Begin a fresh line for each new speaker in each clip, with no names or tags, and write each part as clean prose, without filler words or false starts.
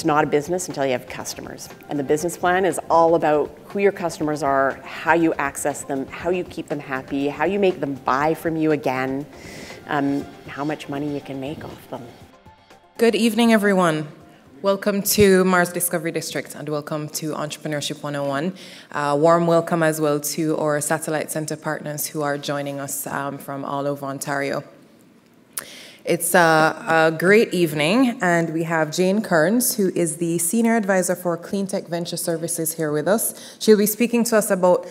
not a business until you have customers. And the business plan is all about who your customers are, how you access them, how you keep them happy, how you make them buy from you again, how much money you can make off them.
Good evening, everyone. Welcome to Mars Discovery District and welcome to Entrepreneurship 101. Warm welcome as well to our satellite center partners who are joining us from all over Ontario. It's a great evening, and we have Jane Kearns, who is the Senior Advisor for Cleantech Venture Services, here with us. She'll be speaking to us about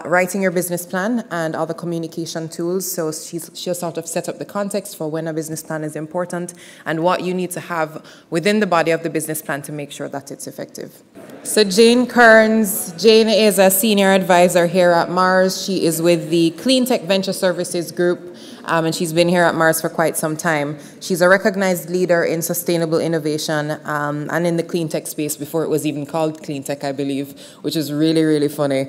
writing your business plan and other communication tools. So she'll sort of set up the context for when a business plan is important and what you need to have within the body of the business plan to make sure that it's effective. So Jane Kearns, Jane is a Senior Advisor here at Mars. She is with the Cleantech Venture Services group. And she's been here at Mars for quite some time. She's a recognized leader in sustainable innovation and in the clean tech space before it was even called clean tech, I believe, which is really, really funny.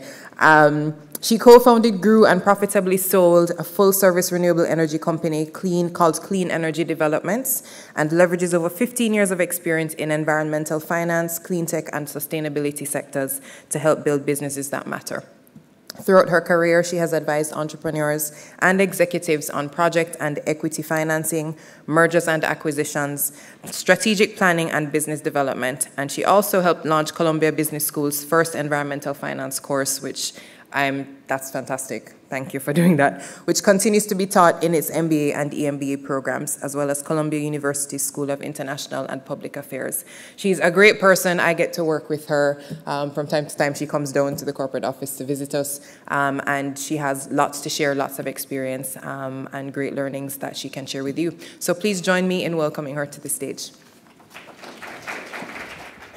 She co-founded, grew, and profitably sold a full-service renewable energy company called Clean Energy Developments, and leverages over 15 years of experience in environmental finance, clean tech, and sustainability sectors to help build businesses that matter. Throughout her career, she has advised entrepreneurs and executives on project and equity financing, mergers and acquisitions, strategic planning, and business development. And she also helped launch Columbia Business School's first environmental finance course, which that's fantastic. Thank you for doing that, which continues to be taught in its MBA and EMBA programs, as well as Columbia University School of International and Public Affairs. She's a great person. I get to work with her from time to time. She comes down to the corporate office to visit us, and she has lots to share, lots of experience, and great learnings that she can share with you. So please join me in welcoming her to the stage.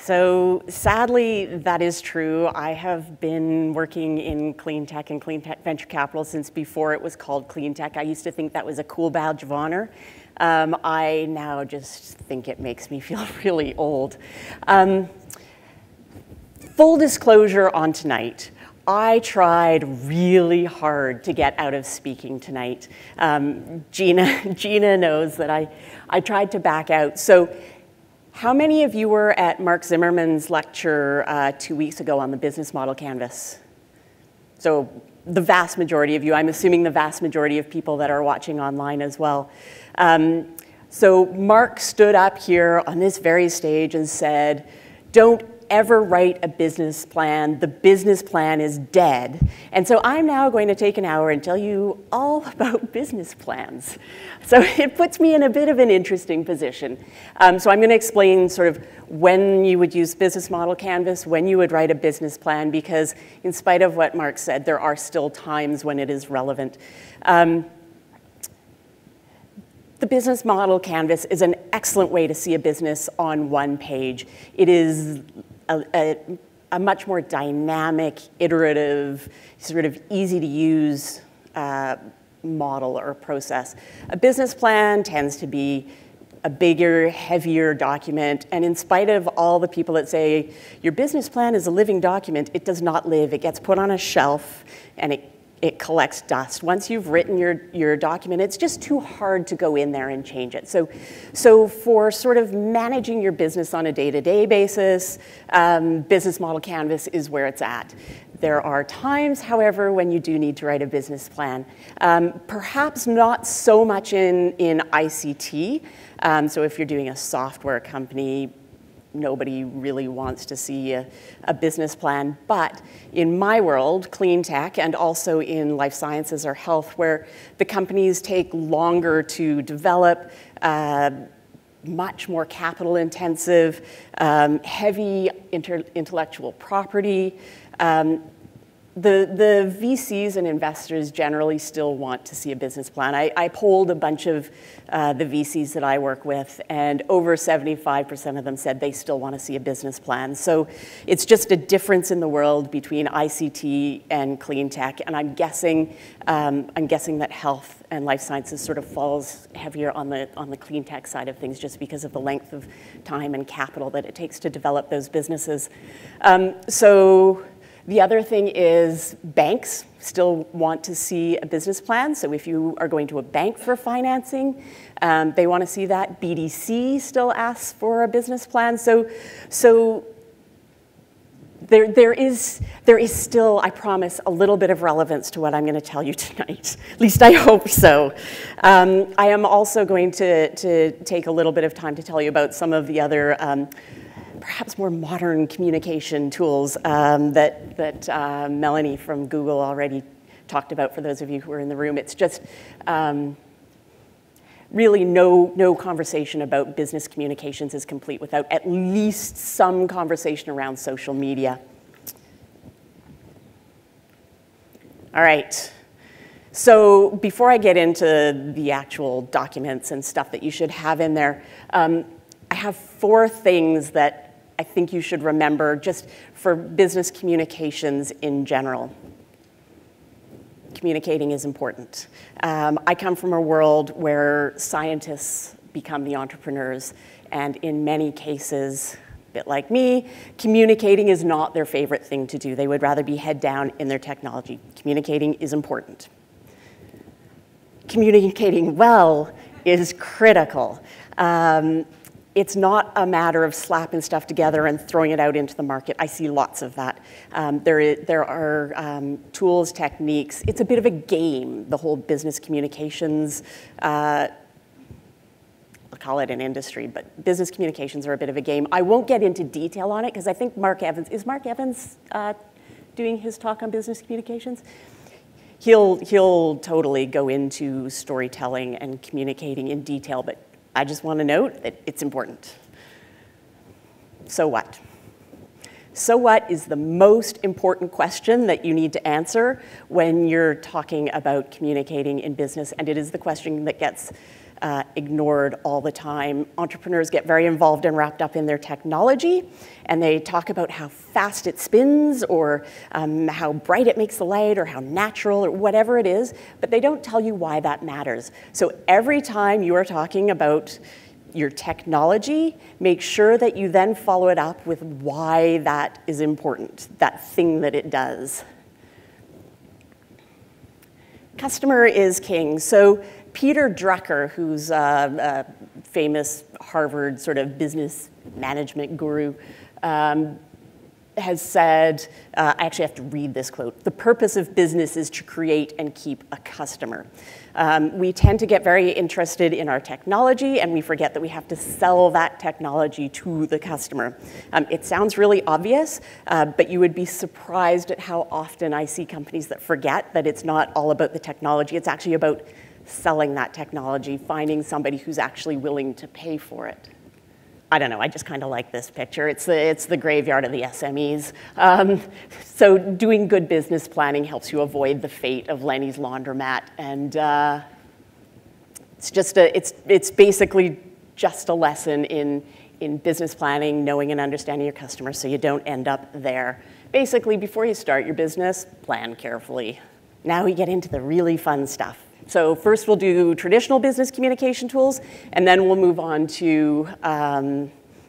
So sadly, that is true. I have been working in clean tech and clean tech venture capital since before it was called clean tech. I used to think that was a cool badge of honor. I now just think it makes me feel really old. Full disclosure on tonight. I tried really hard to get out of speaking tonight. Gina knows that I tried to back out. So how many of you were at Mark Zimmerman's lecture 2 weeks ago on the business model canvas? So the vast majority of you, I'm assuming the vast majority of people that are watching online as well. So Mark stood up here on this very stage and said, don't ever write a business plan. The business plan is dead. And so I'm now going to take an hour and tell you all about business plans. So it puts me in a bit of an interesting position. So I'm going to explain sort of when you would use business model canvas, when you would write a business plan, because in spite of what Mark said, there are still times when it is relevant. The business model canvas is an excellent way to see a business on one page. It is a much more dynamic, iterative, sort of easy to use model or process. A business plan tends to be a bigger, heavier document, and in spite of all the people that say your business plan is a living document, it does not live. It gets put on a shelf and it collects dust. Once you've written your document, it's just too hard to go in there and change it. So for sort of managing your business on a day-to-day basis, business model canvas is where it's at. There are times, however, when you do need to write a business plan. Perhaps not so much in ICT. So if you're doing a software company, nobody really wants to see a business plan. But in my world, clean tech, and also in life sciences or health, where the companies take longer to develop, much more capital intensive, heavy intellectual property, the VCs and investors generally still want to see a business plan. I polled a bunch of the VCs that I work with, and over 75% of them said they still want to see a business plan. So it's just a difference in the world between ICT and clean tech, and I'm guessing that health and life sciences sort of falls heavier on the clean tech side of things, just because of the length of time and capital that it takes to develop those businesses. So The other thing is banks still want to see a business plan. So if you are going to a bank for financing, they want to see that. BDC still asks for a business plan. So there is still, I promise, a little bit of relevance to what I'm going to tell you tonight. At least I hope so. I am also going to take a little bit of time to tell you about some of the other perhaps more modern communication tools that Melanie from Google already talked about for those of you who are in the room. It's just really no conversation about business communications is complete without at least some conversation around social media. All right. So before I get into the actual documents and stuff that you should have in there, I have 4 things that I think you should remember just for business communications in general. Communicating is important. I come from a world where scientists become the entrepreneurs, and in many cases, a bit like me, communicating is not their favorite thing to do. They would rather be head down in their technology. Communicating is important. Communicating well is critical. It's not a matter of slapping stuff together and throwing it out into the market. I see lots of that. There are tools, techniques. It's a bit of a game, the whole business communications. I'll call it an industry, but business communications are a bit of a game. I won't get into detail on it because I think Mark Evans, is Mark Evans doing his talk on business communications? He'll totally go into storytelling and communicating in detail, but I just want to note that it's important. So what? So what is the most important question that you need to answer when you're talking about communicating in business, and it is the question that gets ignored all the time. Entrepreneurs get very involved and wrapped up in their technology, and they talk about how fast it spins or how bright it makes the light or how natural or whatever it is, but they don't tell you why that matters. So every time you are talking about your technology, make sure that you then follow it up with why that is important, that thing that it does. Customer is king. So Peter Drucker, who's a famous Harvard sort of business management guru, has said, I actually have to read this quote, "The purpose of business is to create and keep a customer." We tend to get very interested in our technology, and we forget that we have to sell that technology to the customer. It sounds really obvious, but you would be surprised at how often I see companies that forget that it's not all about the technology, it's actually about selling that technology, finding somebody who's actually willing to pay for it. I don't know, I just kind of like this picture. It's the graveyard of the SMEs. So doing good business planning helps you avoid the fate of Lenny's laundromat. And it's basically just a lesson in business planning, knowing and understanding your customers so you don't end up there. Basically, before you start your business, plan carefully. Now we get into the really fun stuff. So first we'll do traditional business communication tools, and then we'll move on to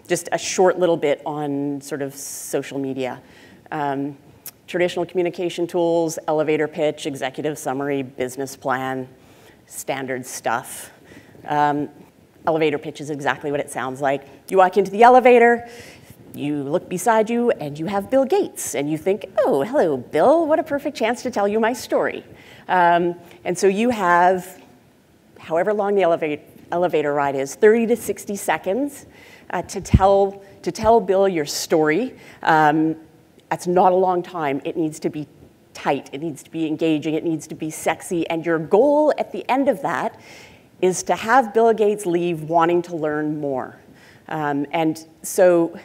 just a short little bit on sort of social media. Traditional communication tools, elevator pitch, executive summary, business plan, standard stuff. Elevator pitch is exactly what it sounds like. You walk into the elevator, you look beside you, and you have Bill Gates, and you think, oh, hello, Bill, what a perfect chance to tell you my story. And so you have, however long the elevator ride is, 30 to 60 seconds to tell Bill your story. That's not a long time. It needs to be tight. It needs to be engaging. It needs to be sexy. And your goal at the end of that is to have Bill Gates leave wanting to learn more. And so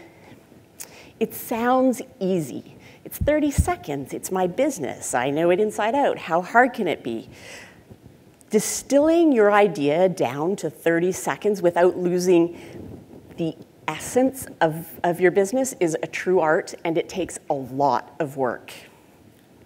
it sounds easy. It's 30 seconds, it's my business, I know it inside out. How hard can it be? Distilling your idea down to 30 seconds without losing the essence of your business is a true art, and it takes a lot of work.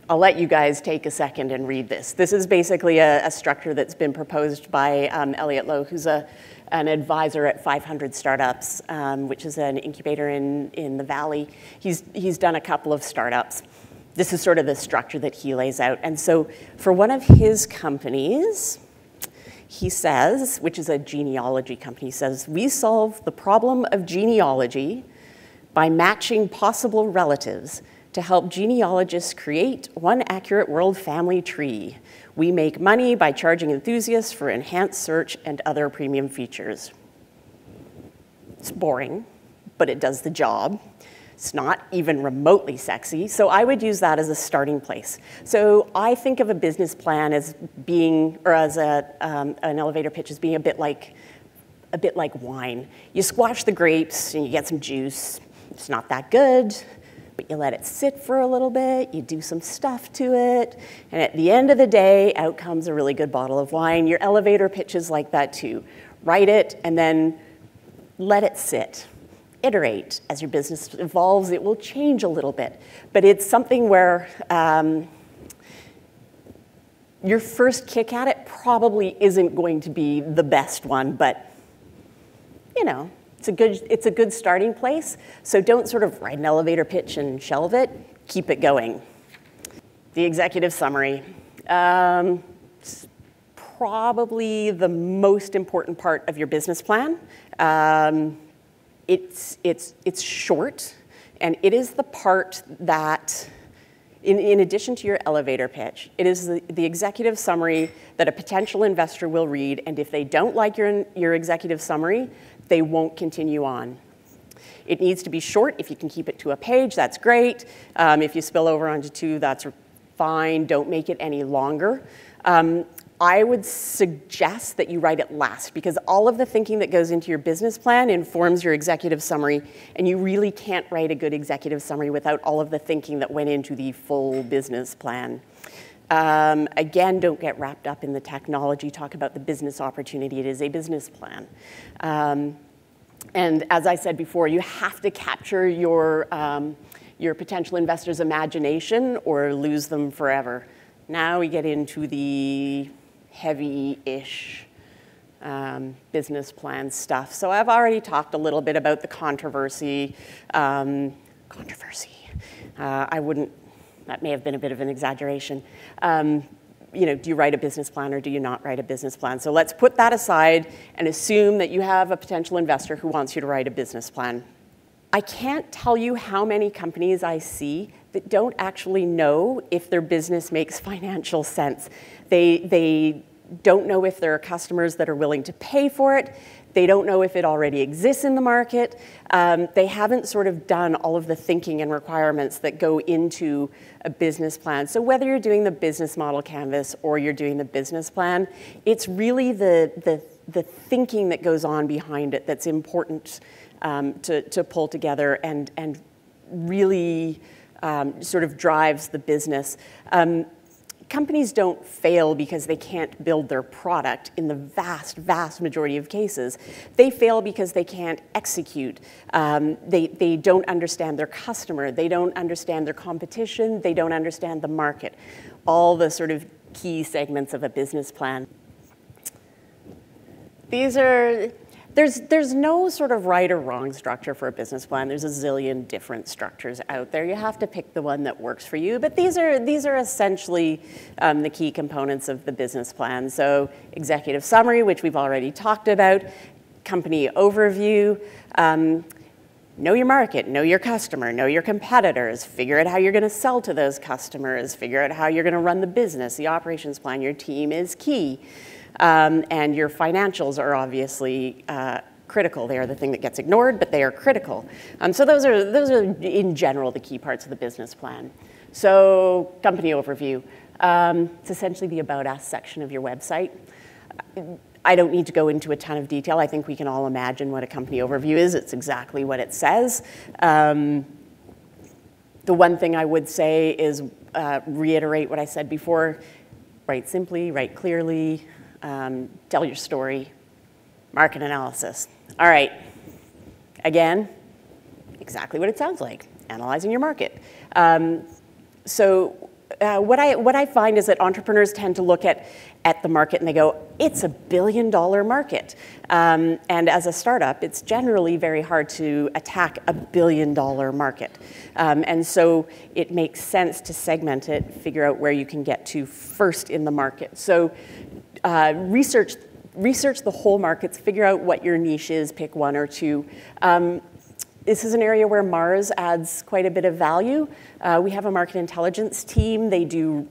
I'll let you guys take a second and read this. This is basically a structure that's been proposed by Elliot Lowe, who's an advisor at 500 Startups, which is an incubator in the Valley. He's done a couple of startups. this is sort of the structure that he lays out. And so for one of his companies, he says, which is a genealogy company, he says, we solve the problem of genealogy by matching possible relatives to help genealogists create one accurate world family tree. We make money by charging enthusiasts for enhanced search and other premium features. It's boring, but it does the job. It's not even remotely sexy, so I would use that as a starting place. So I think of a business plan as being, or as an elevator pitch as being a bit like wine. You squash the grapes and you get some juice. It's not that good, but you let it sit for a little bit, you do some stuff to it, and at the end of the day, out comes a really good bottle of wine. Your elevator pitch is like that too. Write it and then let it sit. Iterate. As your business evolves, it will change a little bit. But it's something where your first kick at it probably isn't going to be the best one, but you know, it's a good starting place. So don't sort of write an elevator pitch and shelve it. Keep it going. The executive summary. It's probably the most important part of your business plan. It's short, and it is the part that, in addition to your elevator pitch, it is the executive summary that a potential investor will read, and if they don't like your executive summary, they won't continue on. It needs to be short. If you can keep it to a page, that's great. If you spill over onto 2, that's fine. Don't make it any longer. I would suggest that you write it last, because all of the thinking that goes into your business plan informs your executive summary, and you really can't write a good executive summary without all of the thinking that went into the full business plan. Again, don't get wrapped up in the technology. Talk about the business opportunity. It is a business plan. And as I said before, you have to capture your potential investor's imagination or lose them forever. Now we get into the heavy-ish business plan stuff. So I've already talked a little bit about the controversy. I wouldn't, that may have been a bit of an exaggeration. You know, do you write a business plan or do you not write a business plan? So let's put that aside and assume that you have a potential investor who wants you to write a business plan. I can't tell you how many companies I see that don't actually know if their business makes financial sense. They don't know if there are customers that are willing to pay for it. They don't know if it already exists in the market. They haven't sort of done all of the thinking and requirements that go into a business plan. So whether you're doing the business model canvas or you're doing the business plan, it's really the thinking that goes on behind it that's important to pull together and really sort of drives the business. Companies don't fail because they can't build their product in the vast, vast majority of cases. They fail because they can't execute. They don't understand their customer. They don't understand their competition. They don't understand the market. All the sort of key segments of a business plan. These are, there's no sort of right or wrong structure for a business plan. There's a zillion different structures out there. You have to pick the one that works for you. But these are essentially the key components of the business plan. So executive summary, which we've already talked about, company overview, know your market, know your customer, know your competitors, figure out how you're going to sell to those customers, figure out how you're going to run the business, the operations plan, your team is key. And your financials are obviously critical. They are the thing that gets ignored, but they are critical. So those are in general the key parts of the business plan. So company overview. It's essentially the About Us section of your website. I don't need to go into a ton of detail. I think we can all imagine what a company overview is. It's exactly what it says. The one thing I would say is reiterate what I said before. Write simply, write clearly. Tell your story, market analysis. All right, again, exactly what it sounds like, analyzing your market. So what I find is that entrepreneurs tend to look at the market and they go, it's $1 billion market. And as a startup, it's generally very hard to attack $1 billion market. And so it makes sense to segment it, figure out where you can get to first in the market. So research the whole markets, figure out what your niche is, pick one or two. This is an area where Mars adds quite a bit of value. We have a market intelligence team. They do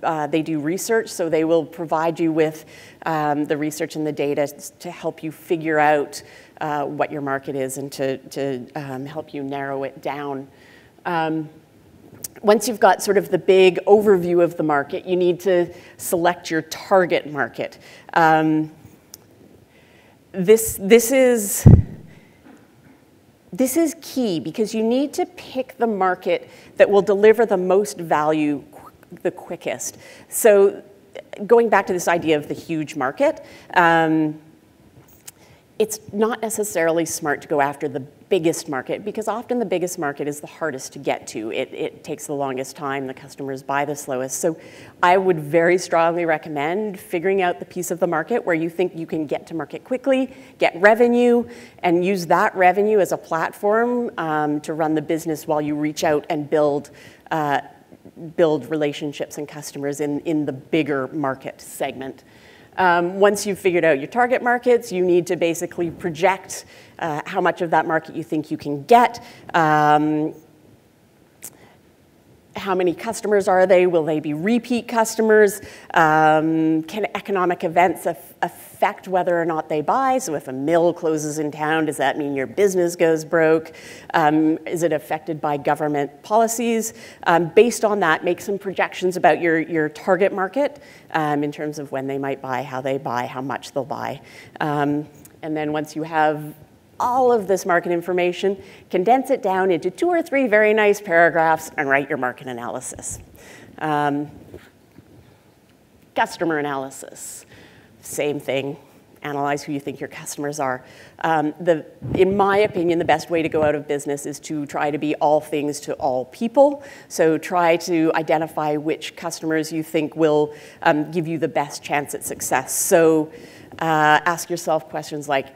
research, so they will provide you with the research and the data to help you figure out what your market is and to help you narrow it down. Once you've got sort of the big overview of the market, you need to select your target market. This is key because you need to pick the market that will deliver the most value the quickest. So going back to this idea of the huge market, it's not necessarily smart to go after the biggest market because often the biggest market is the hardest to get to. It takes the longest time, the customers buy the slowest. So I would very strongly recommend figuring out the piece of the market where you think you can get to market quickly, get revenue, and use that revenue as a platform to run the business while you reach out and build relationships and customers in the bigger market segment. Once you've figured out your target markets, you need to basically project how much of that market you think you can get. How many customers are they? Will they be repeat customers? Can economic events affect whether or not they buy? So if a mill closes in town, does that mean your business goes broke? Is it affected by government policies? Based on that, make some projections about your target market in terms of when they might buy, how much they'll buy. And then once you have all of this market information, condense it down into 2 or 3 very nice paragraphs and write your market analysis. Customer analysis, same thing. Analyze who you think your customers are. In my opinion, the best way to go out of business is to try to be all things to all people. So try to identify which customers you think will give you the best chance at success. So ask yourself questions like,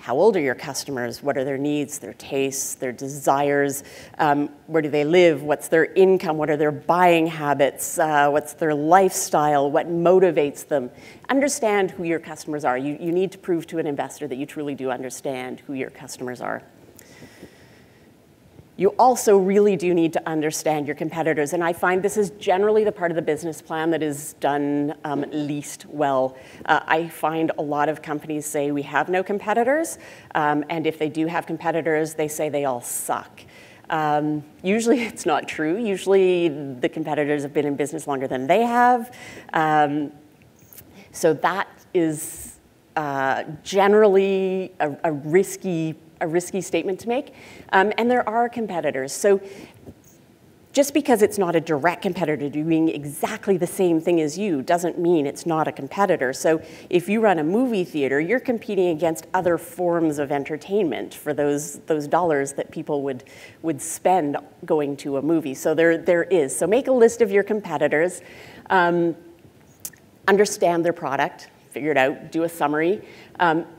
how old are your customers? What are their needs, their tastes, their desires? Where do they live? What's their income? What are their buying habits? What's their lifestyle? What motivates them? Understand who your customers are. You need to prove to an investor that you truly do understand who your customers are. You also really do need to understand your competitors, and I find this is generally the part of the business plan that is done least well. I find a lot of companies say we have no competitors, and if they do have competitors, they say they all suck. Usually it's not true. Usually the competitors have been in business longer than they have. So that is generally a risky statement to make. And there are competitors. So just because it's not a direct competitor doing exactly the same thing as you doesn't mean it's not a competitor. So if you run a movie theater, you're competing against other forms of entertainment for those dollars that people would spend going to a movie. So there is. So make a list of your competitors, understand their product, figure it out, do a summary,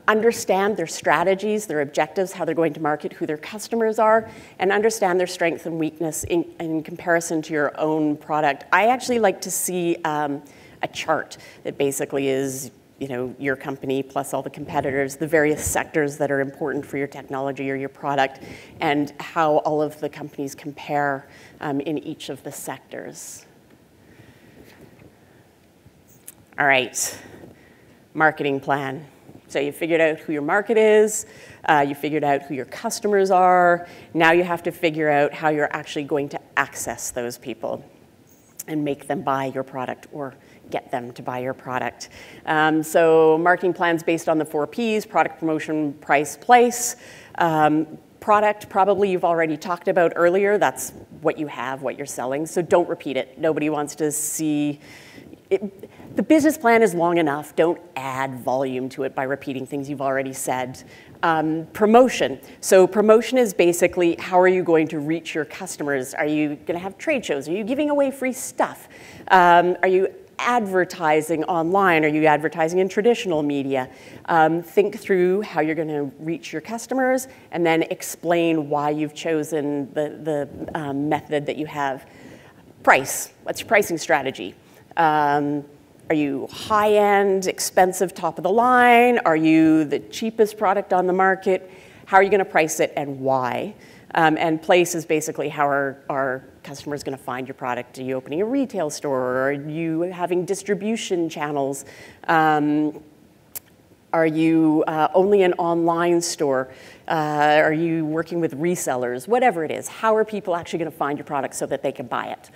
understand their strategies, their objectives, how they're going to market, who their customers are, and understand their strength and weakness in comparison to your own product. I actually like to see a chart that basically is, your company plus all the competitors, the various sectors that are important for your technology or your product, and how all of the companies compare in each of the sectors. All right. Marketing plan. So you figured out who your market is, you figured out who your customers are, now you have to figure out how you're actually going to access those people and make them buy your product or get them to buy your product. So marketing plans based on the 4 Ps, product, promotion, price, place. Product, probably you've already talked about earlier, that's what you have, what you're selling, so don't repeat it. Nobody wants to see it. The business plan is long enough. Don't add volume to it by repeating things you've already said. Promotion. So promotion is basically how are you going to reach your customers? Are you going to have trade shows? Are you giving away free stuff? Are you advertising online? Are you advertising in traditional media? Think through how you're going to reach your customers and then explain why you've chosen the method that you have. Price. What's your pricing strategy? Are you high-end, expensive, top of the line? Are you the cheapest product on the market? How are you going to price it and why? And place is basically how are customers going to find your product? Are you opening a retail store? Or are you having distribution channels? Are you only an online store? Are you working with resellers? Whatever it is, how are people actually going to find your product so that they can buy it?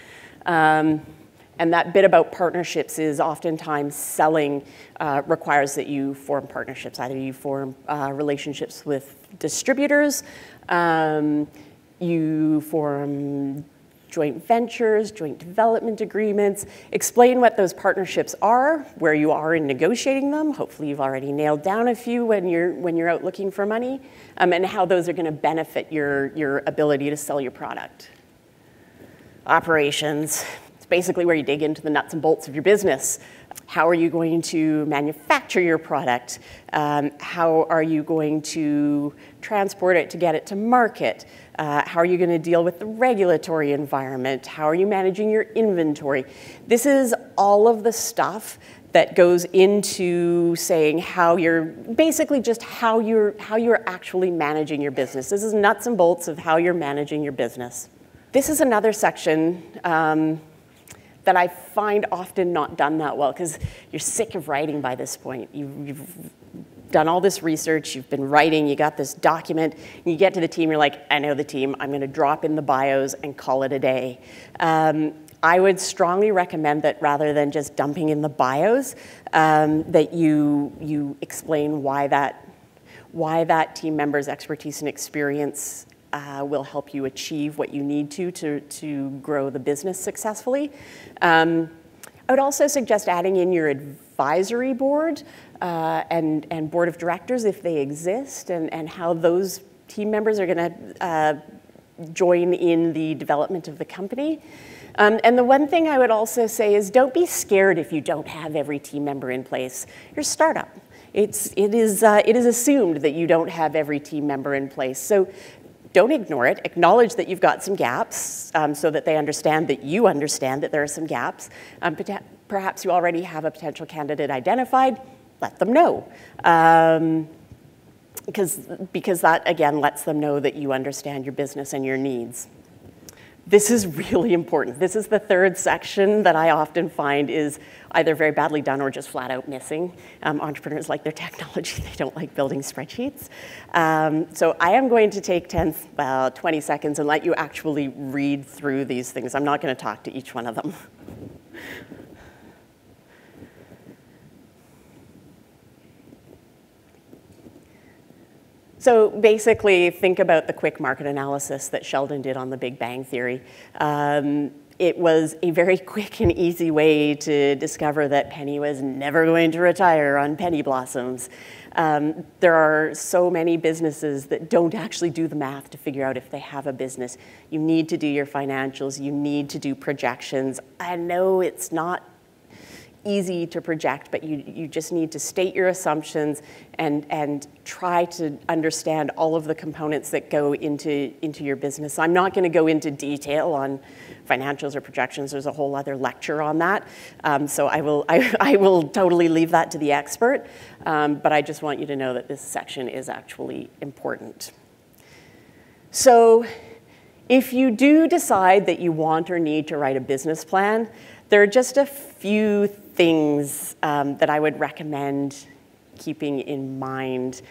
And that bit about partnerships is oftentimes selling requires that you form partnerships. Either you form relationships with distributors, you form joint ventures, joint development agreements. Explain what those partnerships are, where you are in negotiating them. Hopefully you've already nailed down a few when you're out looking for money, and how those are going to benefit your ability to sell your product. Operations. Basically where you dig into the nuts and bolts of your business. How are you going to manufacture your product? How are you going to transport it to get it to market? How are you going to deal with the regulatory environment? How are you managing your inventory? This is all of the stuff that goes into saying how you're, basically just how you're actually managing your business. This is nuts and bolts of how you're managing your business. This is another section that I find often not done that well, because you're sick of writing by this point. You've done all this research, you've been writing, you got this document, and you get to the team, you're like, I know the team, I'm gonna drop in the bios and call it a day. I would strongly recommend that rather than just dumping in the bios, that you explain why that team member's expertise and experience will help you achieve what you need to grow the business successfully. I would also suggest adding in your advisory board and board of directors if they exist, and how those team members are going to join in the development of the company. And the one thing I would also say is don't be scared if you don't have every team member in place. You're a startup. It is assumed that you don't have every team member in place. So don't ignore it. Acknowledge that you've got some gaps so that they understand that you understand that there are some gaps. Perhaps you already have a potential candidate identified. Let them know. Because that, again, lets them know that you understand your business and your needs. This is really important. This is the third section that I often find is either very badly done or just flat out missing. Entrepreneurs like their technology. They don't like building spreadsheets. So I am going to take 20 seconds and let you actually read through these things. I'm not going to talk to each one of them. So basically, think about the quick market analysis that Sheldon did on the Big Bang Theory. It was a very quick and easy way to discover that Penny was never going to retire on penny blossoms. There are so many businesses that don't actually do the math to figure out if they have a business. You need to do your financials. You need to do projections. I know it's not easy to project, but you just need to state your assumptions and try to understand all of the components that go into your business. I'm not going to go into detail on financials or projections. There's a whole other lecture on that. So I will totally leave that to the expert. But I just want you to know that this section is actually important. So if you do decide that you want or need to write a business plan, there are just a few things that I would recommend keeping in mind.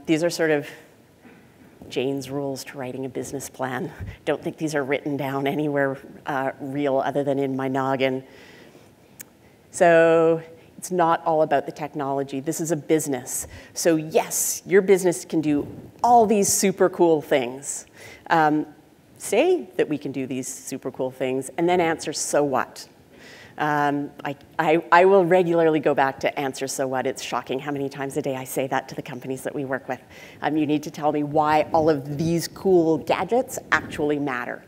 These are sort of Jane's rules to writing a business plan. Don't think these are written down anywhere real other than in my noggin. So it's not all about the technology. This is a business. So yes, your business can do all these super cool things. Say that we can do these super cool things, and then answer, so what? I will regularly go back to answer so what. It's shocking how many times a day I say that to the companies that we work with. You need to tell me why all of these cool gadgets actually matter.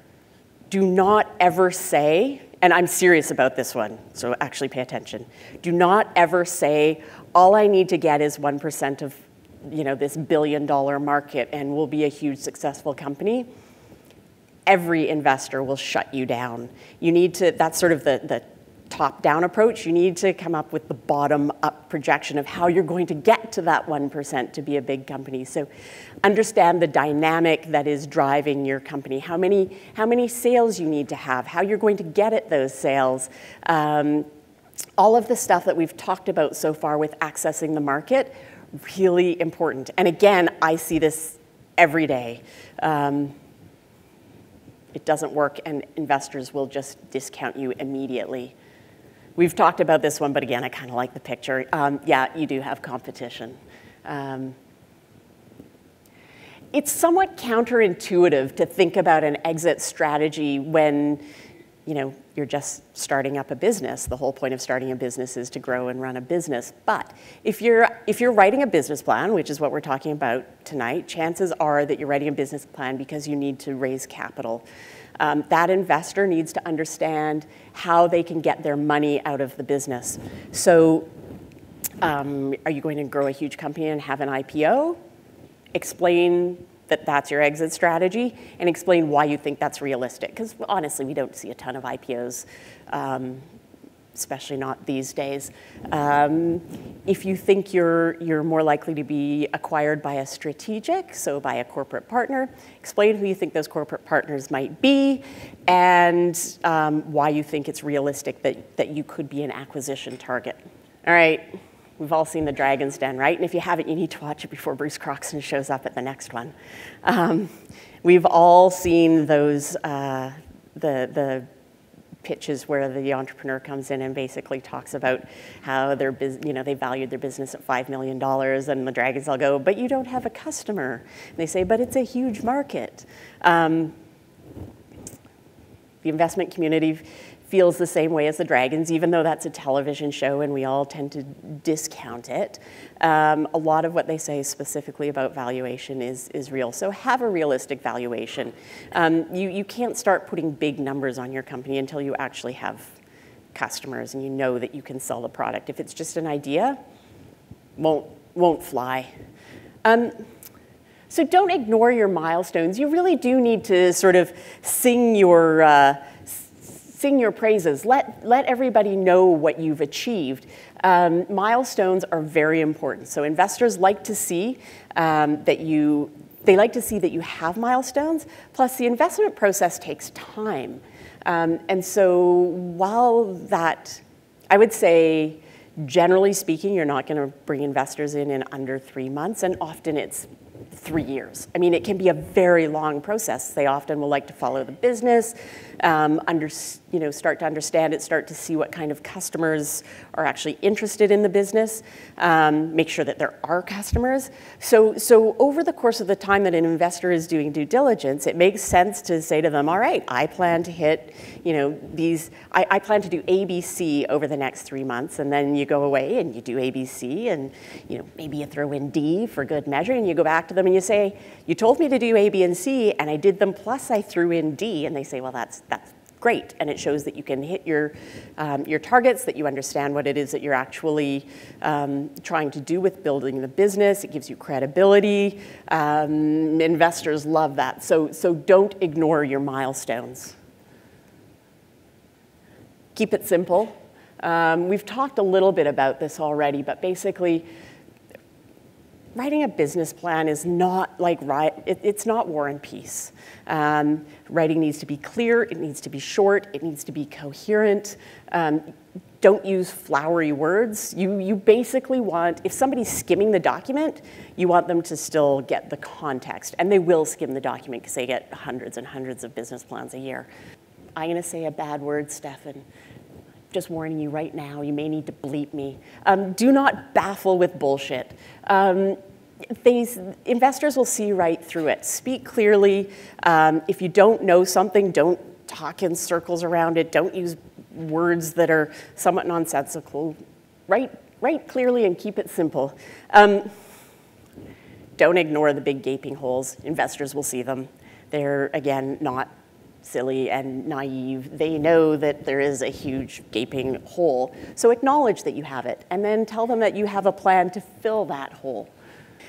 Do not ever say, and I'm serious about this one, so actually pay attention. Do not ever say, all I need to get is 1% of this billion-dollar market and we'll be a huge successful company. Every investor will shut you down. You need to, that's sort of the top-down approach. You need to come up with the bottom-up projection of how you're going to get to that 1% to be a big company. So understand the dynamic that is driving your company, how many sales you need to have, how you're going to get at those sales. All of the stuff that we've talked about so far with accessing the market, really important. And again, I see this every day. It doesn't work, and investors will just discount you immediately. We've talked about this one, but again, I kind of like the picture. Yeah, you do have competition. It's somewhat counterintuitive to think about an exit strategy when you're just starting up a business. The whole point of starting a business is to grow and run a business. But if you're writing a business plan, which is what we're talking about tonight, chances are that you're writing a business plan because you need to raise capital. That investor needs to understand how they can get their money out of the business. So are you going to grow a huge company and have an IPO? Explain that that's your exit strategy, and explain why you think that's realistic. Because honestly, we don't see a ton of IPOs, especially not these days. If you think you're more likely to be acquired by a strategic, so by a corporate partner, explain who you think those corporate partners might be, and why you think it's realistic that you could be an acquisition target. All right. We've all seen The Dragon's Den, right? And if you haven't, you need to watch it before Bruce Croxton shows up at the next one. We've all seen those, the pitches where the entrepreneur comes in and basically talks about how they valued their business at $5 million, and the dragons all go, but you don't have a customer. And they say, but it's a huge market. The investment community feels the same way as the dragons, even though that's a television show and we all tend to discount it. A lot of what they say specifically about valuation is real. So have a realistic valuation. You can't start putting big numbers on your company until you actually have customers and you know that you can sell the product. If it's just an idea, won't fly. So don't ignore your milestones. You really do need to sort of sing your praises. Let everybody know what you've achieved. Milestones are very important. So investors like to see that you have milestones. Plus, the investment process takes time. And so while that, I would say, generally speaking, you're not going to bring investors in under 3 months, and often it's 3 years. I mean, it can be a very long process. They often will like to follow the business, start to understand it, start to see what kind of customers are actually interested in the business, make sure that there are customers. So over the course of the time that an investor is doing due diligence, it makes sense to say to them, all right, I plan to hit, I plan to do ABC over the next 3 months, and then you go away and you do ABC, and maybe you throw in D for good measure, and you go back to them and you say, you told me to do A, B, and C, and I did them, plus I threw in D, and they say, well, that's great, and it shows that you can hit your targets, that you understand what it is that you're actually trying to do with building the business. It gives you credibility. Investors love that. So don't ignore your milestones. Keep it simple. We've talked a little bit about this already, but basically, writing a business plan is not like it's not War and Peace. Writing needs to be clear, it needs to be short, it needs to be coherent. Don't use flowery words. You basically want, if somebody's skimming the document, you want them to still get the context. And they will skim the document because they get hundreds and hundreds of business plans a year. I'm going to say a bad word, Stefan. Just warning you right now, you may need to bleep me. Do not baffle with bullshit. Investors will see right through it. Speak clearly. If you don't know something, don't talk in circles around it. Don't use words that are somewhat nonsensical. Write clearly and keep it simple. Don't ignore the big gaping holes. Investors will see them. They're, again, not silly and naive. They know that there is a huge gaping hole. So acknowledge that you have it, and then tell them that you have a plan to fill that hole.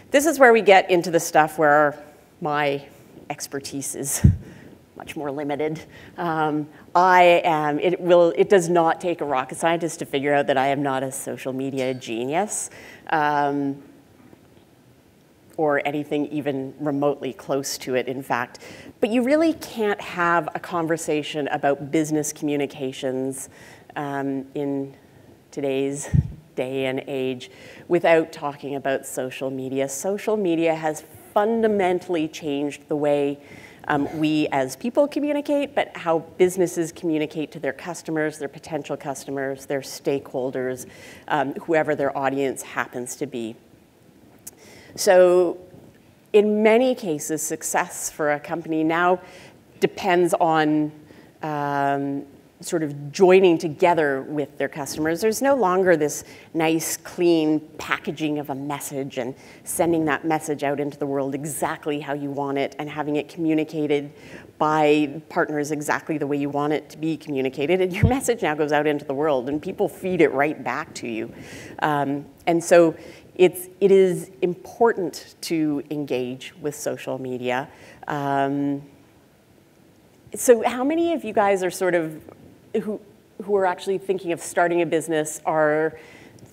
This is where we get into the stuff where my expertise is much more limited. It does not take a rocket scientist to figure out that I am not a social media genius. Or anything even remotely close to it, in fact. But you really can't have a conversation about business communications in today's day and age without talking about social media. Social media has fundamentally changed the way we as people communicate, but how businesses communicate to their customers, their potential customers, their stakeholders, whoever their audience happens to be. So in many cases, success for a company now depends on sort of joining together with their customers. There's no longer this nice, clean packaging of a message and sending that message out into the world exactly how you want it and having it communicated by partners exactly the way you want it to be communicated. And your message now goes out into the world and people feed it right back to you. And so it is important to engage with social media. So how many of you guys are sort of, who are actually thinking of starting a business are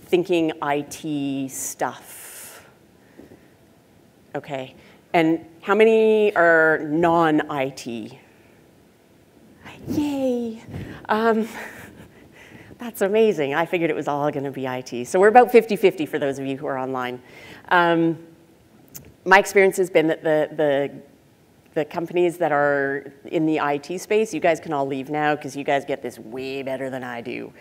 thinking IT stuff? Okay. And how many are non-IT? Yay. That's amazing. I figured it was all going to be IT. So we're about 50-50 for those of you who are online. My experience has been that the companies that are in the IT space, you guys can all leave now because you guys get this way better than I do.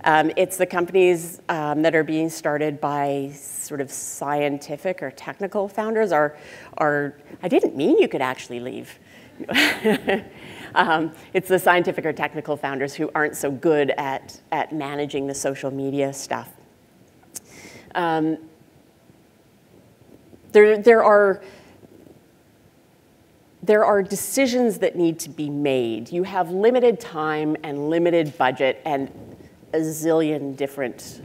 It's the companies that are being started by sort of scientific or technical founders are I didn't mean you could actually leave. It's the scientific or technical founders who aren't so good at managing the social media stuff. There are decisions that need to be made. You have limited time and limited budget and a zillion different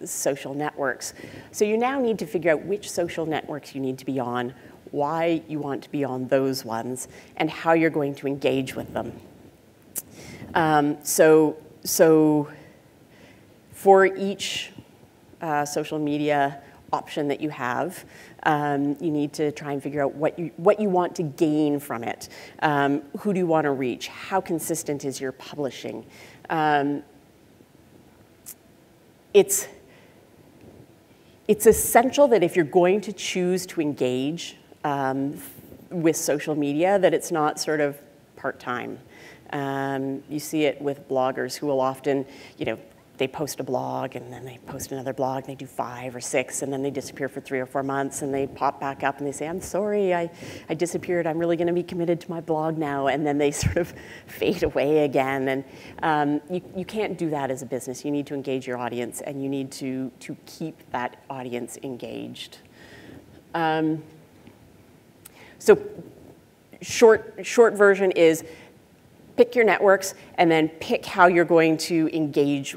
social networks. So you now need to figure out which social networks you need to be on, why you want to be on those ones, and how you're going to engage with them. So for each social media option that you have, you need to try and figure out what you want to gain from it. Who do you want to reach? How consistent is your publishing? It's essential that if you're going to choose to engage with social media, that it's not sort of part-time. You see it with bloggers who will often, they post a blog and then they post another blog and they do 5 or 6 and then they disappear for 3 or 4 months and they pop back up and they say, I'm sorry, I disappeared, I'm really going to be committed to my blog now, and then they sort of fade away again. And you can't do that as a business. You need to engage your audience and you need to keep that audience engaged. So short version is pick your networks and then pick how you're going to engage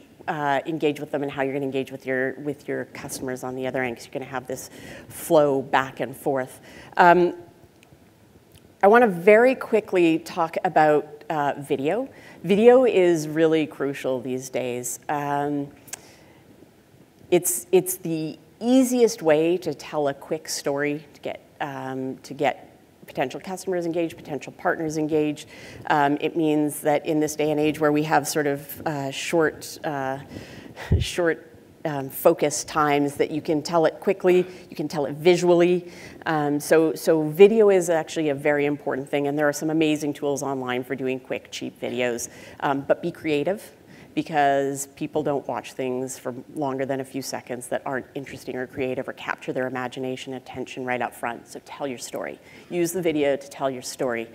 with them and how you're going to engage with your customers on the other end, because you're going to have this flow back and forth. I want to very quickly talk about video. Video is really crucial these days. It's the easiest way to tell a quick story, to get potential customers engaged, potential partners engaged. It means that in this day and age where we have sort of short focus times, that you can tell it quickly, you can tell it visually. So video is actually a very important thing, and there are some amazing tools online for doing quick, cheap videos. But be creative, because people don't watch things for longer than a few seconds that aren't interesting or creative or capture their imagination and attention right up front. So tell your story. Use the video to tell your story.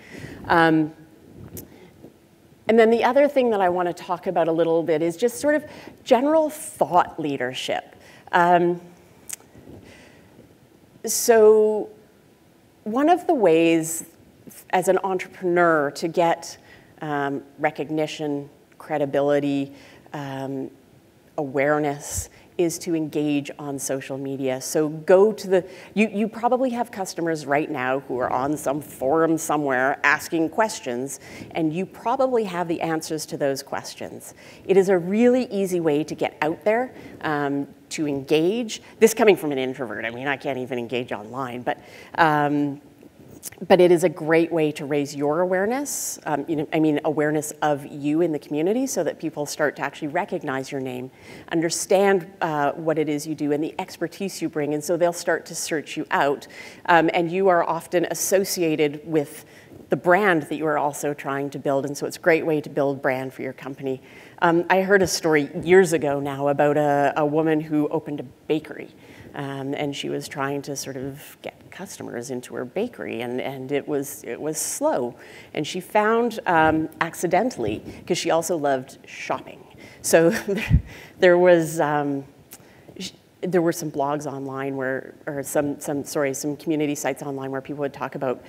And then the other thing that I want to talk about a little bit is just sort of general thought leadership. So one of the ways as an entrepreneur to get recognition, credibility, awareness is to engage on social media. So go to the, you probably have customers right now who are on some forum somewhere asking questions, and you probably have the answers to those questions. It is a really easy way to get out there, to engage. This coming from an introvert, I mean, I can't even engage online, but it is a great way to raise your awareness, awareness of you in the community so that people start to actually recognize your name, understand what it is you do and the expertise you bring, and so they'll start to search you out. And you are often associated with the brand that you are also trying to build, and so it's a great way to build brand for your company. I heard a story years ago now about a woman who opened a bakery. And she was trying to sort of get customers into her bakery, and it was slow. And she found, accidentally, because she also loved shopping. So there were some blogs online some community sites online where people would talk about,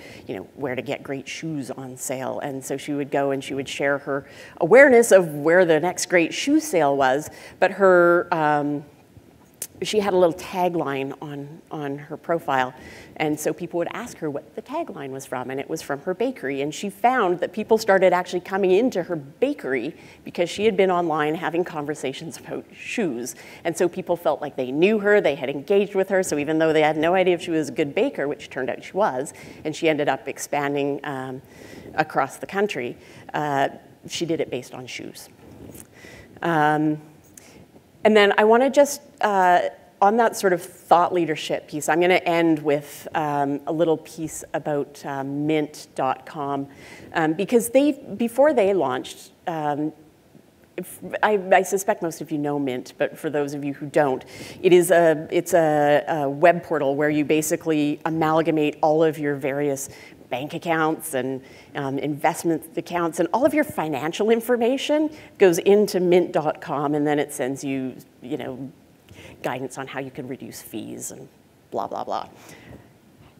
where to get great shoes on sale. And so she would go and she would share her awareness of where the next great shoe sale was, but she had a little tagline on her profile, and so people would ask her what the tagline was from, and it was from her bakery. And she found that people started actually coming into her bakery because she had been online having conversations about shoes. And so people felt like they knew her, they had engaged with her, so even though they had no idea if she was a good baker, which turned out she was, and she ended up expanding across the country, she did it based on shoes. And then I want to just, on that sort of thought leadership piece, I'm going to end with a little piece about Mint.com, because before they launched, I suspect most of you know Mint, but for those of you who don't, it's a web portal where you basically amalgamate all of your various bank accounts and investment accounts, and all of your financial information goes into Mint.com, and then it sends you, guidance on how you can reduce fees and blah, blah, blah.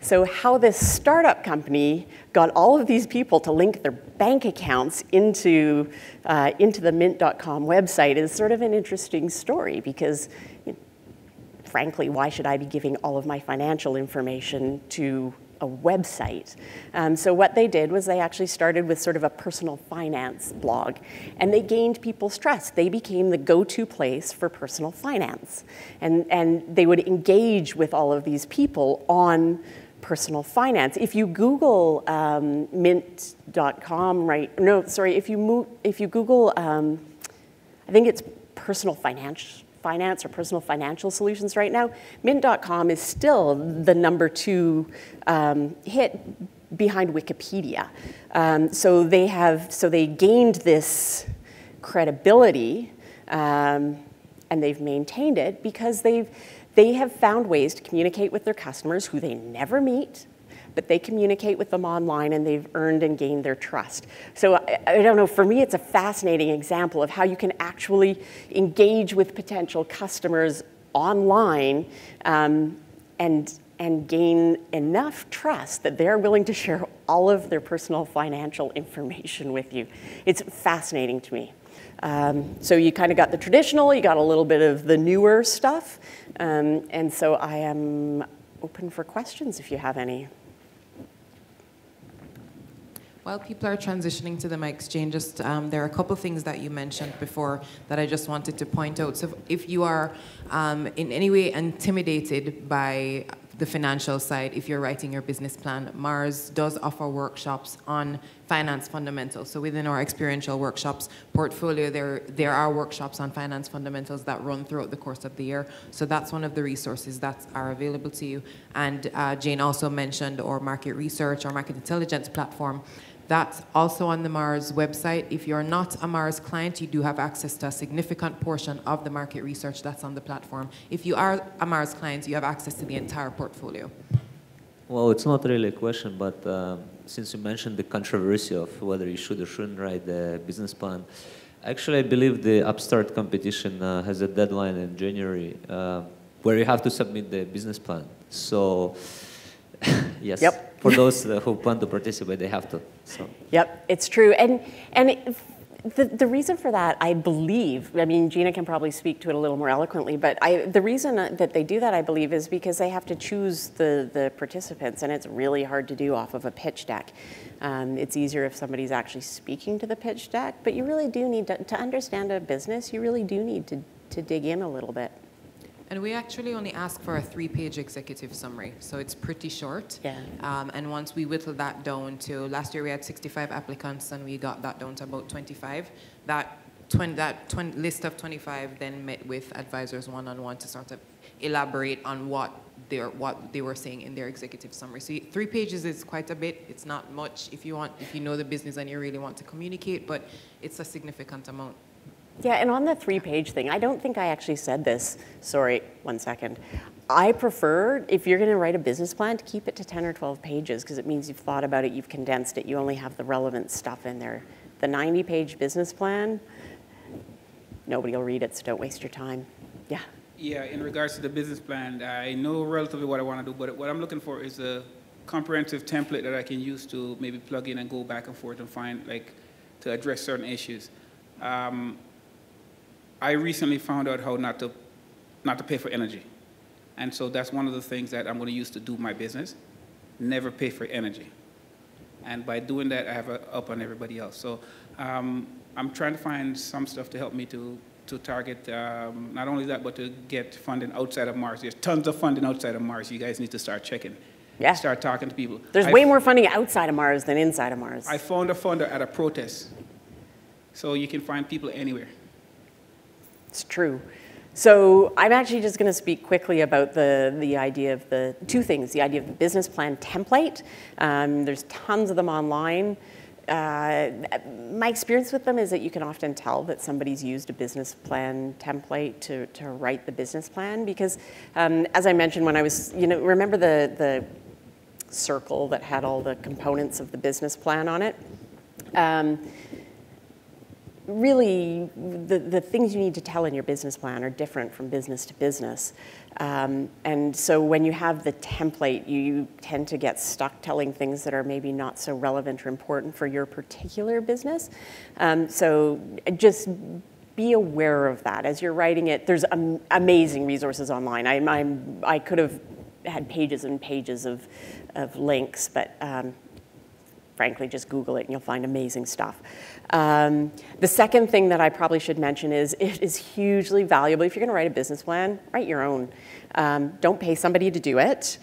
So how this startup company got all of these people to link their bank accounts into the Mint.com website is sort of an interesting story, because frankly, why should I be giving all of my financial information to a website? So what they did was they actually started with sort of a personal finance blog, and they gained people's trust. They became the go-to place for personal finance, and they would engage with all of these people on personal finance. If you Google Mint.com, if you Google, I think it's personal finance or personal financial solutions right now, Mint.com is still the #2 hit behind Wikipedia. So they gained this credibility, and they've maintained it because they have found ways to communicate with their customers who they never meet, but they communicate with them online, and they've earned and gained their trust. So I don't know, for me it's a fascinating example of how you can actually engage with potential customers online and gain enough trust that they're willing to share all of their personal financial information with you. It's fascinating to me. So you kind of got the traditional, you got a little bit of the newer stuff, and so I am open for questions if you have any.
While people are transitioning to the mics, Jane, just there are a couple things that you mentioned before that I just wanted to point out. So if you are in any way intimidated by the financial side, if you're writing your business plan, Mars does offer workshops on finance fundamentals. So within our experiential workshops portfolio, there are workshops on finance fundamentals that run throughout the course of the year. So that's one of the resources that are available to you. And Jane also mentioned our market research, our market intelligence platform. That's also on the Mars website. If you're not a Mars client, you do have access to a significant portion of the market research that's on the platform. If you are a Mars client, you have access to the entire portfolio.
Well, it's not really a question, but since you mentioned the controversy of whether you should or shouldn't write the business plan, actually I believe the Upstart competition has a deadline in January where you have to submit the business plan. So yes,
Yep.
for those who plan to participate, they have to. So.
Yep, it's true. The reason for that, I believe, I mean, Gina can probably speak to it a little more eloquently, but the reason that they do that, I believe, is because they have to choose the participants, and it's really hard to do off of a pitch deck. It's easier if somebody's actually speaking to the pitch deck, but you really do need to understand a business, you really do need to dig in a little bit.
And we actually only ask for a 3-page executive summary, so it's pretty short.
Yeah.
And once we whittle that down to, last year we had 65 applicants and we got that down to about 25. That list of 25 then met with advisors one-on-one to sort of elaborate on what they were saying in their executive summary. So 3 pages is quite a bit. It's not much if you know the business and you really want to communicate, but it's a significant amount.
Yeah, and on the 3-page thing, I don't think I actually said this. Sorry, 1 second. I prefer, if you're going to write a business plan, to keep it to 10 or 12 pages because it means you've thought about it, you've condensed it, you only have the relevant stuff in there. The 90-page business plan, nobody will read it, so don't waste your time. Yeah.
Yeah, in regards to the business plan, I know relatively what I want to do, but what I'm looking for is a comprehensive template that I can use to maybe plug in and go back and forth and find, to address certain issues. I recently found out how not to pay for energy. And so that's one of the things that I'm going to use to do my business. Never pay for energy. And by doing that, I have an up on everybody else. So I'm trying to find some stuff to help me to target not only that, but to get funding outside of Mars. There's tons of funding outside of Mars. You guys need to start checking.
Yeah.
Start talking to people.
There's way more funding outside of Mars than inside of Mars.
I found a funder at a protest. So you can find people anywhere.
It's true. So I'm actually just going to speak quickly about the idea of the 2 things, the idea of the business plan template. There's tons of them online. My experience with them is that you can often tell that somebody's used a business plan template to write the business plan because, as I mentioned when I was, remember the circle that had all the components of the business plan on it? Really, the things you need to tell in your business plan are different from business to business. And so when you have the template, you tend to get stuck telling things that are maybe not so relevant or important for your particular business. So just be aware of that. As you're writing it, there's amazing resources online. I could have had pages and pages of links, but frankly, just Google it and you'll find amazing stuff. The second thing that I probably should mention is it is hugely valuable. If you're going to write a business plan, write your own. Don't pay somebody to do it.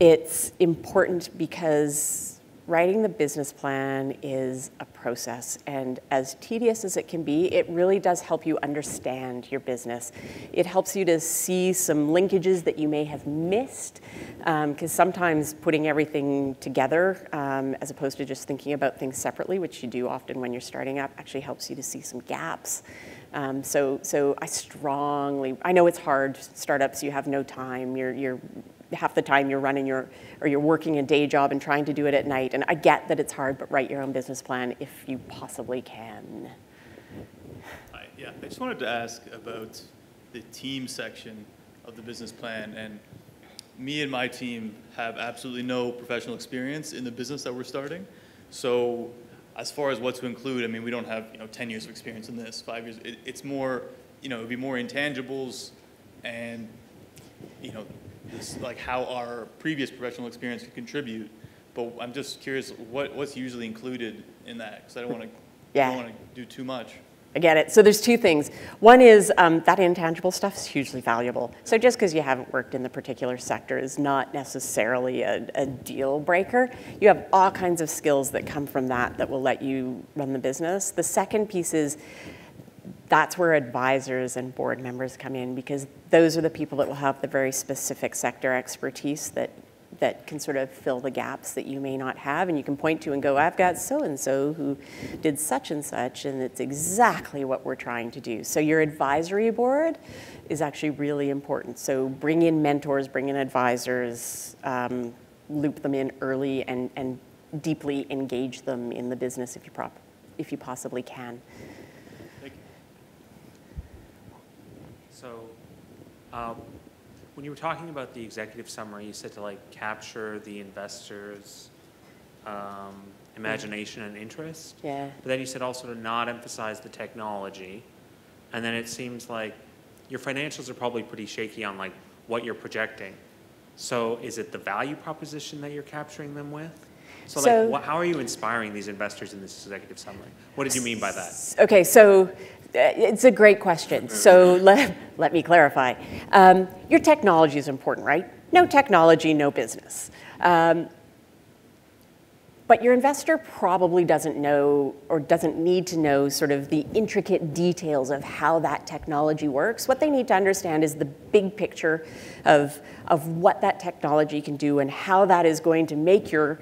It's important because writing the business plan is a process, and as tedious as it can be, it really does help you understand your business. It helps you to see some linkages that you may have missed, because sometimes putting everything together, as opposed to just thinking about things separately, which you do often when you're starting up, actually helps you to see some gaps. So I know it's hard, startups, you have no time, you're half the time you're running you're working a day job and trying to do it at night. And I get that it's hard, but write your own business plan if you possibly can.
Hi, yeah, I just wanted to ask about the team section of the business plan. And me and my team have absolutely no professional experience in the business that we're starting. So as far as what to include, I mean, we don't have 10 years of experience in this, 5 years. It's more, it would be more intangibles and, this, like how our previous professional experience could contribute. But I'm just curious, what's usually included in that? Because I don't want to do too much.
I get it. So there's 2 things. One is that intangible stuff is hugely valuable. So just because you haven't worked in the particular sector is not necessarily a deal breaker. You have all kinds of skills that come from that will let you run the business. The second piece is that's where advisors and board members come in, because those are the people that will have the very specific sector expertise that can sort of fill the gaps that you may not have, and you can point to and go, I've got so-and-so who did such and such, and it's exactly what we're trying to do. So your advisory board is actually really important. So bring in mentors, bring in advisors, loop them in early and deeply engage them in the business if you possibly can.
Thank you.
So when you were talking about the executive summary, you said to like capture the investors' imagination and interest.
Yeah.
But then you said also to not emphasize the technology. And then it seems like your financials are probably pretty shaky on like what you're projecting. So is it the value proposition that you're capturing them with? So like, how are you inspiring these investors in this executive summary? What did you mean by that?
Okay, so it's a great question. So let me clarify. Your technology is important, right? No technology, no business. But your investor probably doesn't know or doesn't need to know sort of the intricate details of how that technology works. What they need to understand is the big picture of what that technology can do and how that is going to make your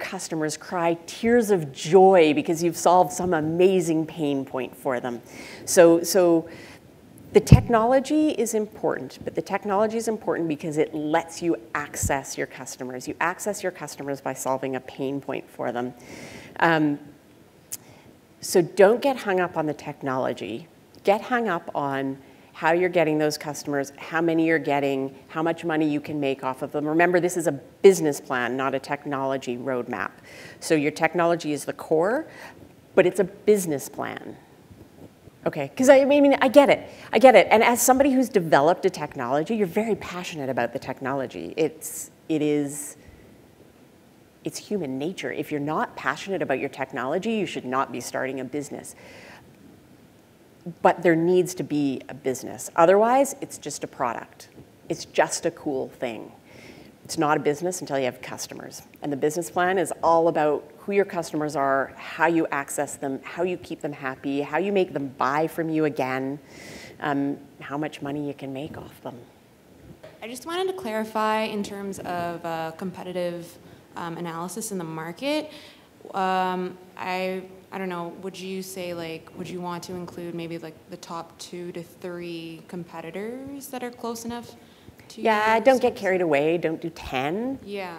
customers cry tears of joy because you've solved some amazing pain point for them. So the technology is important, but the technology is important because it lets you access your customers. You access your customers by solving a pain point for them. So don't get hung up on the technology. Get hung up on how you're getting those customers, how many you're getting, how much money you can make off of them. Remember, this is a business plan, not a technology roadmap. So your technology is the core, but it's a business plan. Okay, because I mean, I get it. And as somebody who's developed a technology, you're very passionate about the technology. It's human nature. If you're not passionate about your technology, you should not be starting a business. But there needs to be a business. Otherwise, it's just a product. It's just a cool thing. It's not a business until you have customers. And the business plan is all about who your customers are, how you access them, how you keep them happy, how you make them buy from you again, how much money you can make off them.
I just wanted to clarify in terms of competitive analysis in the market. I don't know, would you say like, would you want to include maybe like the top 2 to 3 competitors that are close enough to
Yeah, don't get carried away. Don't do 10.
Yeah.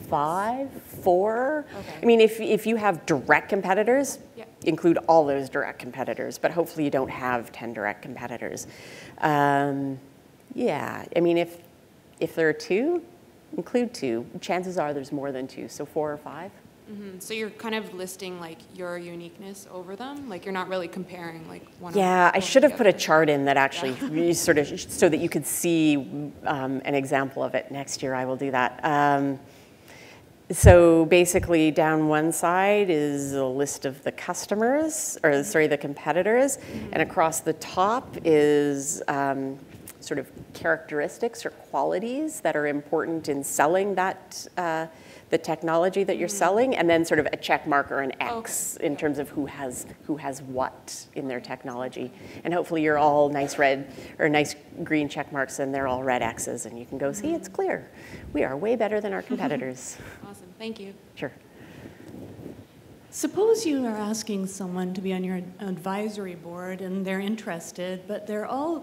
5, 4.
Okay.
I mean, if you have direct competitors,
Yeah.
include all those direct competitors, but hopefully you don't have 10 direct competitors. Yeah, I mean, if there are 2, include 2. Chances are there's more than 2, so 4 or 5.
Mm-hmm. So you're kind of listing like your uniqueness over them? Like you're not really comparing like one
Yeah, I should have put a
together.
chart in that actually sort of, so that you could see an example of it. Next year I will do that. So basically down one side is a list of the customers, or sorry, the competitors, and across the top is sort of characteristics or qualities that are important in selling that, the technology that you're selling, and then sort of a check mark or an X in terms of who has what in their technology. And hopefully you're all nice red or nice green check marks and they're all red X's, and you can go, see, it's clear. We are way better than our competitors.
Awesome, thank you.
Sure.
Suppose you are asking someone to be on your advisory board and they're interested, but they're all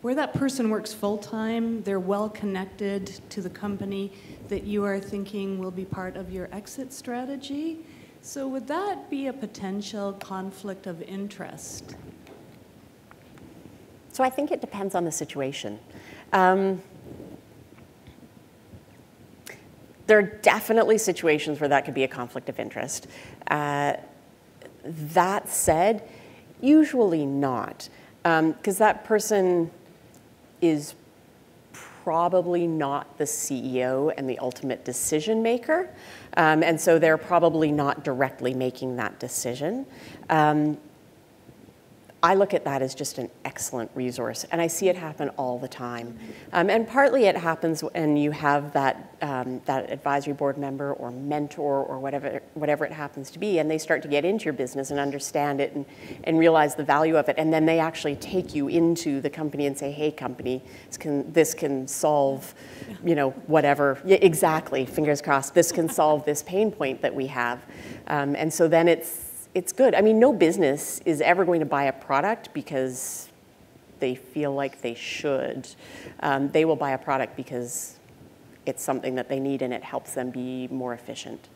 where that person works full-time, they're well connected to the company that you are thinking will be part of your exit strategy. So would that be a potential conflict of interest?
So I think it depends on the situation. There are definitely situations where that could be a conflict of interest. That said, usually not, because that person is probably not the CEO and the ultimate decision maker, and so they're probably not directly making that decision. I look at that as just an excellent resource, and I see it happen all the time. And partly it happens when you have that advisory board member or mentor or whatever it happens to be, and they start to get into your business and understand it and realize the value of it, and then they actually take you into the company and say, hey, company, this can solve, you know, whatever. Yeah, exactly, fingers crossed, this can solve this pain point that we have. And so then it's good. I mean, no business is ever going to buy a product because they feel like they should. They will buy a product because it's something that they need and it helps them be more efficient.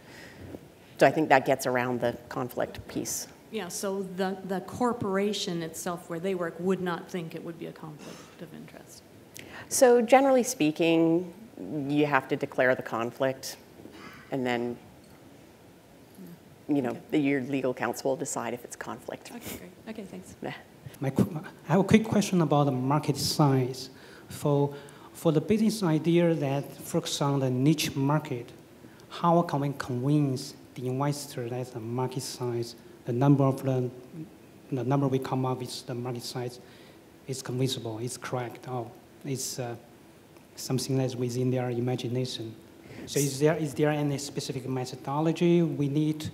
So I think that gets around the conflict piece.
Yeah, so the corporation itself where they work would not think it would be a conflict of interest.
So generally speaking, you have to declare the conflict, and then your legal counsel will decide if it's conflict.
Okay, great. Okay, thanks.
Yeah.
I have a quick question about the market size. For the business idea that focuses on the niche market, how can we convince the investor that the market size, the number we come up with, the market size, is convincible, is correct, or is something that's within their imagination? So is there any specific methodology we need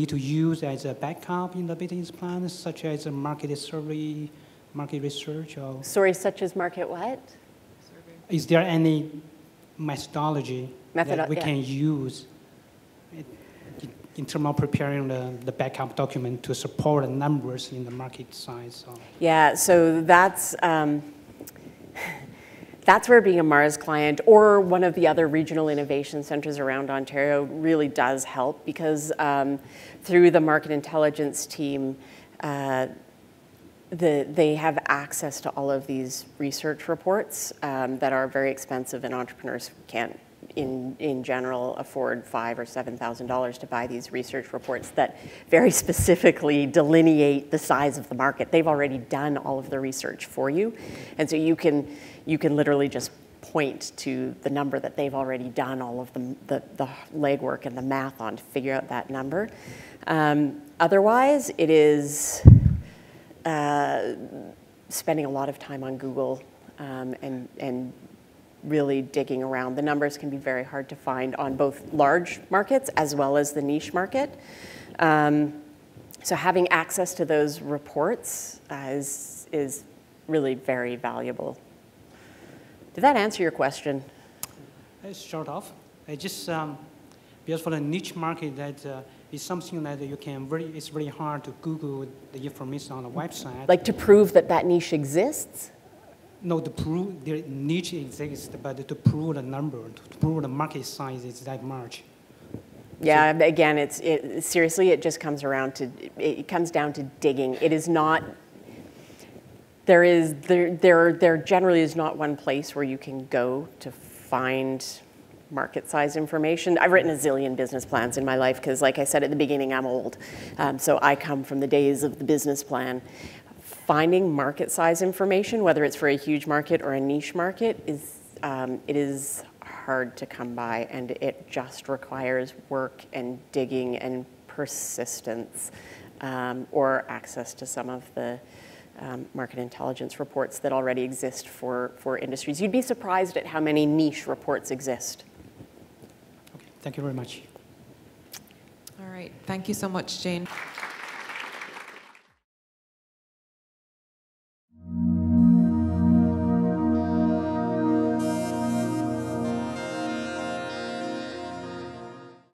to use as a backup in the business plan, such as a market survey, market research? Or
Sorry, such as market what?
Is there any methodology that we can use in terms of preparing the backup document to support the numbers in the market size?
Yeah, so that's where being a Mars client or one of the other regional innovation centers around Ontario really does help, because through the market intelligence team, they have access to all of these research reports that are very expensive, and entrepreneurs can't, in general, afford $5,000 or $7,000 to buy these research reports that very specifically delineate the size of the market. They've already done all of the research for you, and so you can literally just point to the number that they've already done all of the legwork and the math on to figure out that number. Otherwise, it is spending a lot of time on Google and really digging around. The numbers can be very hard to find on both large markets as well as the niche market. So having access to those reports is really very valuable. Did that answer your question?
Sort of. Just because for the niche market, that is something that you can it's very hard to Google the information on the website.
Like to prove that niche exists?
No, to prove the niche exists, but to prove the number, to prove the market size is that much.
Yeah, so, again, seriously, it just comes down to digging. It is not. There generally is not one place where you can go to find market size information. I've written a zillion business plans in my life because, like I said at the beginning, I'm old. So I come from the days of the business plan. Finding market size information, whether it's for a huge market or a niche market, it is hard to come by, and it just requires work and digging and persistence, or access to some of the market intelligence reports that already exist for industries. You'd be surprised at how many niche reports exist.
Okay, thank you very much.
All right, thank you so much, Jane.